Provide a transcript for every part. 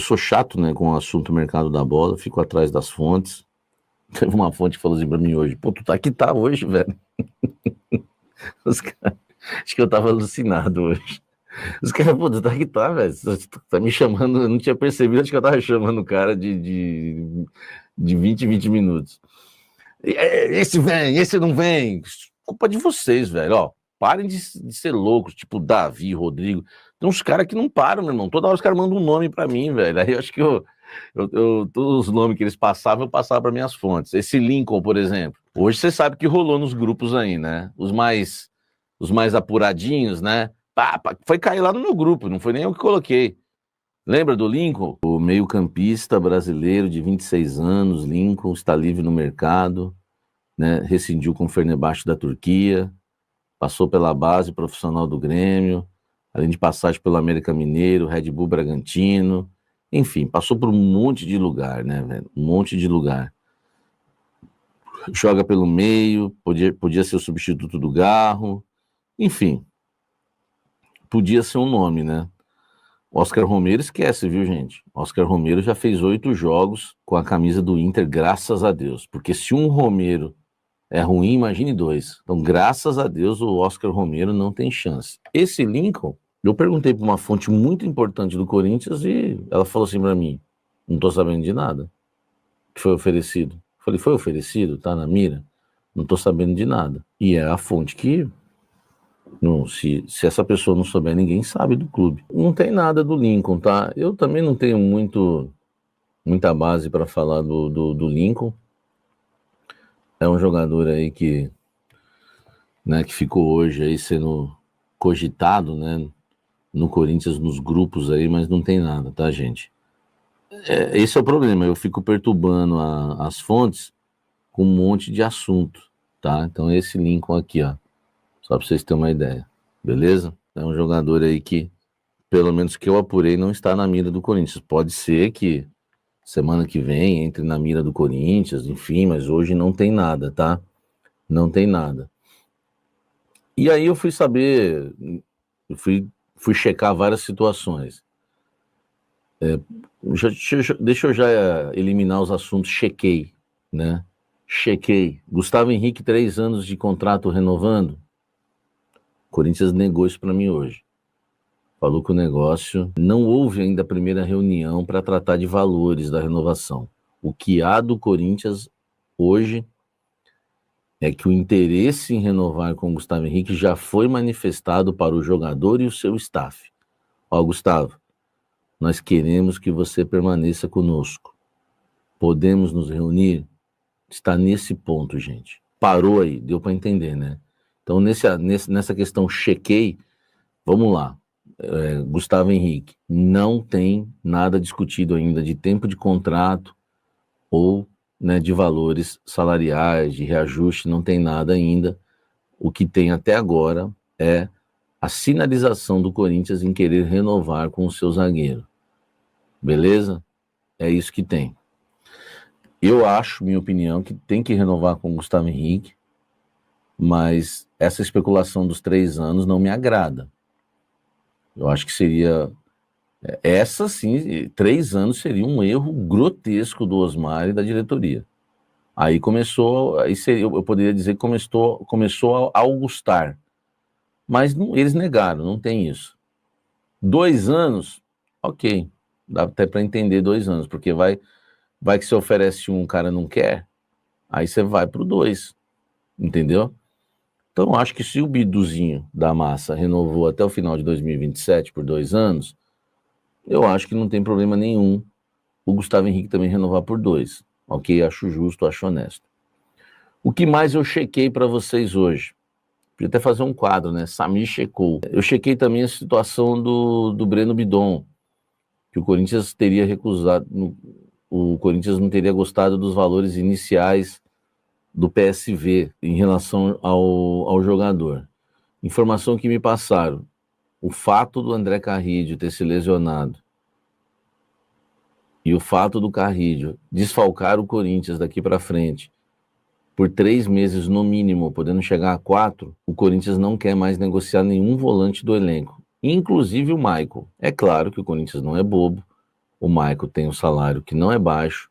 Eu sou chato, né, com o assunto mercado da bola, fico atrás das fontes. Teve uma fonte que falou assim pra mim hoje, pô, tu tá que tá hoje, velho. Acho que eu tava alucinado hoje. Os caras, pô, tu tá que tá, velho. Tu tá me chamando, eu não tinha percebido, acho que eu tava chamando o cara de 20 minutos. Esse vem, esse não vem. Culpa de vocês, velho. Ó, parem de ser loucos, tipo Davi, Rodrigo. Tem uns caras que não param, meu irmão. Toda hora os caras mandam um nome pra mim, velho. Aí eu acho que todos os nomes que eles passavam, eu passava para minhas fontes. Esse Lincoln, por exemplo. Hoje você sabe que rolou nos grupos aí, né? Os mais apuradinhos, né? Pá, foi cair lá no meu grupo, não foi nem eu que coloquei. Lembra do Lincoln? O meio-campista brasileiro de 26 anos, Lincoln, está livre no mercado, né? Rescindiu com o Fenerbahçe da Turquia, passou pela base profissional do Grêmio, além de passagem pelo América Mineiro, Red Bull Bragantino, enfim, passou por um monte de lugar, né, velho? Um monte de lugar. Joga pelo meio, podia ser o substituto do Garro, enfim, podia ser um nome, né? Oscar Romero esquece, viu, gente? Oscar Romero já fez 8 jogos com a camisa do Inter, graças a Deus. Porque se um Romero é ruim, imagine 2. Então, graças a Deus, o Oscar Romero não tem chance. Esse Lincoln, eu perguntei para uma fonte muito importante do Corinthians e ela falou assim para mim, não tô sabendo de nada que foi oferecido. Eu falei, foi oferecido? Tá na mira? Não tô sabendo de nada. E é a fonte que... Não, se essa pessoa não souber, ninguém sabe do clube. Não tem nada do Lincoln, tá? Eu também não tenho muita base para falar do Lincoln. É um jogador aí que, né, que ficou hoje aí sendo cogitado, né, no Corinthians, nos grupos aí, mas não tem nada, tá, gente? Esse é o problema, eu fico perturbando as fontes com um monte de assunto, tá? Então esse Lincoln aqui, ó, só para vocês terem uma ideia, beleza? É um jogador aí que, pelo menos que eu apurei, não está na mira do Corinthians. Pode ser que semana que vem entre na mira do Corinthians, enfim, mas hoje não tem nada, tá? Não tem nada. E aí eu fui saber, eu fui checar várias situações. Deixa eu já eliminar os assuntos. Chequei, né? Chequei. Gustavo Henrique, 3 anos de contrato renovando. Corinthians negou isso para mim hoje. Falou que o negócio não houve ainda a primeira reunião para tratar de valores da renovação. O que há do Corinthians hoje é que o interesse em renovar com o Gustavo Henrique já foi manifestado para o jogador e o seu staff. Ó, Gustavo, nós queremos que você permaneça conosco. Podemos nos reunir? Está nesse ponto, gente. Parou aí, deu para entender, né? Então, nessa questão, chequei, vamos lá. Gustavo Henrique, não tem nada discutido ainda de tempo de contrato ou, né, de valores salariais, de reajuste, não tem nada ainda. O que tem até agora é a sinalização do Corinthians em querer renovar com o seu zagueiro. Beleza? É isso que tem. Eu acho, minha opinião, que tem que renovar com o Gustavo Henrique, mas essa especulação dos 3 anos não me agrada. Eu acho que seria... Essa sim, 3 anos seria um erro grotesco do Osmar e da diretoria. Aí começou, eu poderia dizer que começou a augustar. Mas não, eles negaram, não tem isso. 2 anos, ok, dá até para entender 2 anos, porque vai que você oferece um cara não quer, aí você vai pro 2, entendeu? Então acho que se o Biduzinho da Massa renovou até o final de 2027 por 2 anos, eu acho que não tem problema nenhum o Gustavo Henrique também renovar por 2. Ok? Acho justo, acho honesto. O que mais eu chequei para vocês hoje? Podia até fazer um quadro, né? Samir checou. Eu chequei também a situação do Breno Bidon, que o Corinthians teria recusado, o Corinthians não teria gostado dos valores iniciais do PSV em relação ao jogador. Informação que me passaram, o fato do André Carrillo ter se lesionado e o fato do Carrillo desfalcar o Corinthians daqui para frente por 3 meses no mínimo, podendo chegar a 4, o Corinthians não quer mais negociar nenhum volante do elenco, inclusive o Michael. É claro que o Corinthians não é bobo, o Michael tem um salário que não é baixo,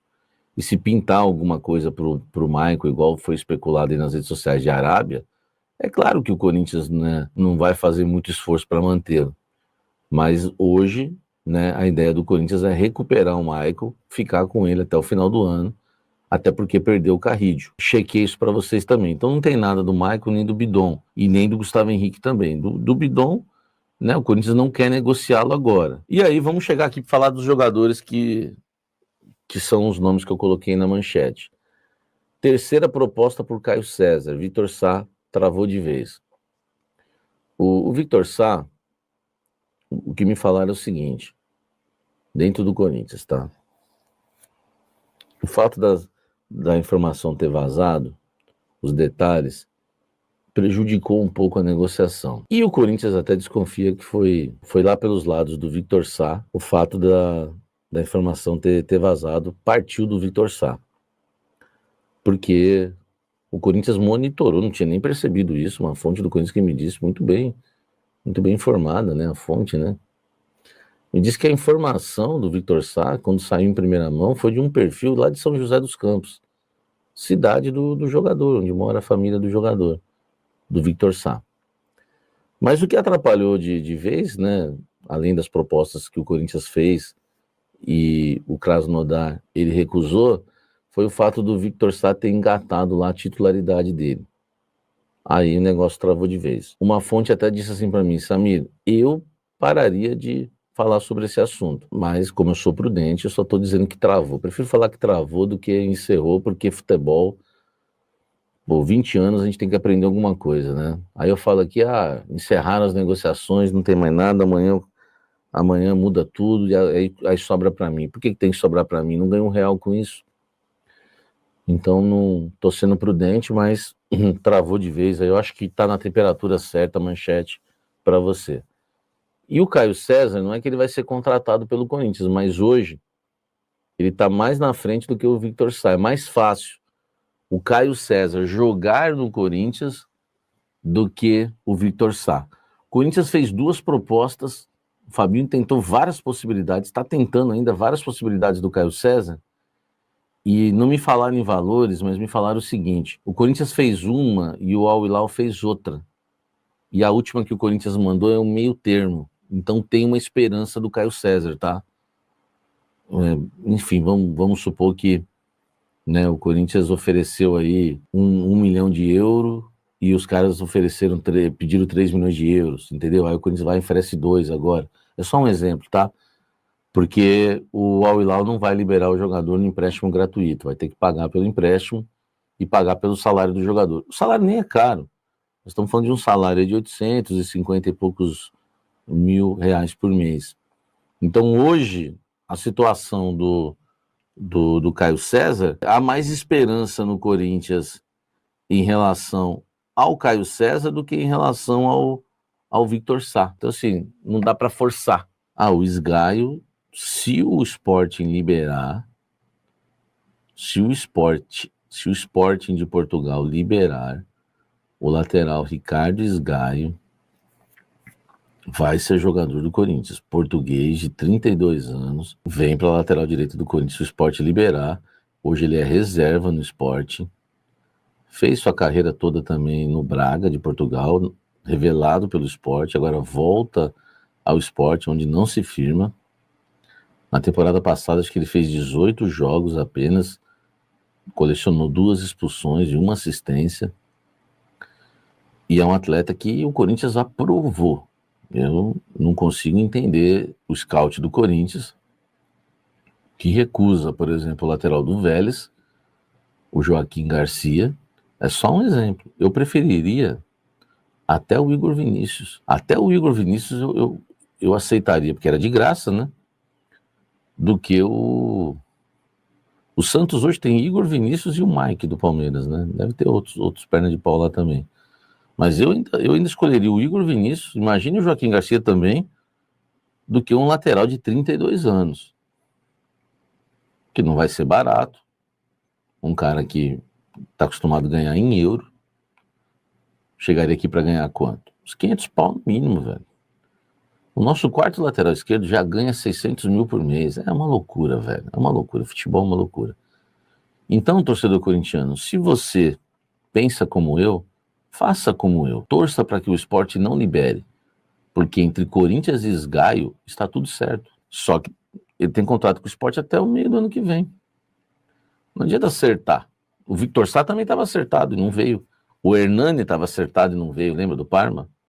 e se pintar alguma coisa pro Michael, igual foi especulado aí nas redes sociais de Arábia, é claro que o Corinthians, né, não vai fazer muito esforço para mantê-lo. Mas hoje, né, a ideia do Corinthians é recuperar o Michael, ficar com ele até o final do ano, até porque perdeu o Carrídio. Chequei isso para vocês também. Então não tem nada do Michael nem do Bidon, e nem do Gustavo Henrique também. Do Bidon, né, o Corinthians não quer negociá-lo agora. E aí vamos chegar aqui para falar dos jogadores que são os nomes que eu coloquei na manchete. Terceira proposta por Caio César. Vitor Sá travou de vez. O Vitor Sá, o que me falaram é o seguinte, dentro do Corinthians, tá? O fato da informação ter vazado, os detalhes, prejudicou um pouco a negociação. E o Corinthians até desconfia que foi lá pelos lados do Vitor Sá, o fato da informação ter vazado, partiu do Vitor Sá. Porque o Corinthians monitorou, não tinha nem percebido isso, uma fonte do Corinthians que me disse muito bem informada, né, a fonte, né? Me disse que a informação do Vitor Sá, quando saiu em primeira mão, foi de um perfil lá de São José dos Campos, cidade do jogador, onde mora a família do jogador, do Vitor Sá. Mas o que atrapalhou de vez, né, além das propostas que o Corinthians fez e o Krasnodar ele recusou, foi o fato do Vitor Sá ter engatado lá a titularidade dele. Aí o negócio travou de vez. Uma fonte até disse assim para mim, Samir, eu pararia de falar sobre esse assunto, mas como eu sou prudente, eu só estou dizendo que travou. Prefiro falar que travou do que encerrou, porque futebol, por 20 anos a gente tem que aprender alguma coisa, né? Aí eu falo aqui, encerraram as negociações, não tem mais nada, amanhã muda tudo, e aí sobra para mim. Por que tem que sobrar para mim? Não ganho R$1 com isso. Então não estou sendo prudente, mas travou de vez. Aí eu acho que está na temperatura certa a manchete para você. E o Caio César, não é que ele vai ser contratado pelo Corinthians, mas hoje ele está mais na frente do que o Vitor Sá. É mais fácil o Caio César jogar no Corinthians do que o Vitor Sá. O Corinthians fez 2 propostas, o Fabinho tentou várias possibilidades, está tentando ainda várias possibilidades do Caio César, e não me falaram em valores, mas me falaram o seguinte, o Corinthians fez uma e o Al Hilal fez outra. E a última que o Corinthians mandou é um meio termo. Então tem uma esperança do Caio César, tá? Enfim, vamos supor que, né, o Corinthians ofereceu aí 1 milhão de euros e os caras pediram 3 milhões de euros, entendeu? Aí o Corinthians vai e oferece 2 agora. É só um exemplo, tá? Porque o Al Hilal não vai liberar o jogador no empréstimo gratuito, vai ter que pagar pelo empréstimo e pagar pelo salário do jogador. O salário nem é caro, nós estamos falando de um salário de 850 e poucos mil reais por mês. Então hoje, a situação do Caio César, há mais esperança no Corinthians em relação ao Caio César do que em relação ao Vitor Sá. Então assim, não dá para forçar. O esgaio, se o Sporting liberar, se o Sporting de Portugal liberar o lateral Ricardo Esgaio, vai ser jogador do Corinthians, português de 32 anos, vem para a lateral direita do Corinthians, se o Sport liberar, hoje ele é reserva no Sport, fez sua carreira toda também no Braga de Portugal, revelado pelo Sport, agora volta ao Sport, onde não se firma. Na temporada passada, acho que ele fez 18 jogos apenas, colecionou 2 expulsões e 1 assistência, e é um atleta que o Corinthians aprovou. Eu não consigo entender o scout do Corinthians, que recusa, por exemplo, o lateral do Vélez, o Joaquim Garcia. É só um exemplo. Eu preferiria até o Igor Vinícius. Até o Igor Vinícius eu aceitaria, porque era de graça, né? Do que o Santos hoje tem Igor Vinícius e o Mike do Palmeiras, né? Deve ter outros pernas de pau lá também. Mas eu ainda escolheria o Igor Vinícius, imagine o Joaquim Garcia também, do que um lateral de 32 anos. Que não vai ser barato. Um cara que está acostumado a ganhar em euro, chegaria aqui para ganhar quanto? Uns 500 pau no mínimo, velho. O nosso quarto lateral esquerdo já ganha 600 mil por mês. É uma loucura, velho. É uma loucura. Futebol é uma loucura. Então, torcedor corintiano, se você pensa como eu, faça como eu. Torça para que o Sport não libere. Porque entre Corinthians e Esgaio está tudo certo. Só que ele tem contrato com o Sport até o meio do ano que vem. Não adianta acertar. O Victor Sá também estava acertado e não veio. O Hernani estava acertado e não veio. Lembra do Parma?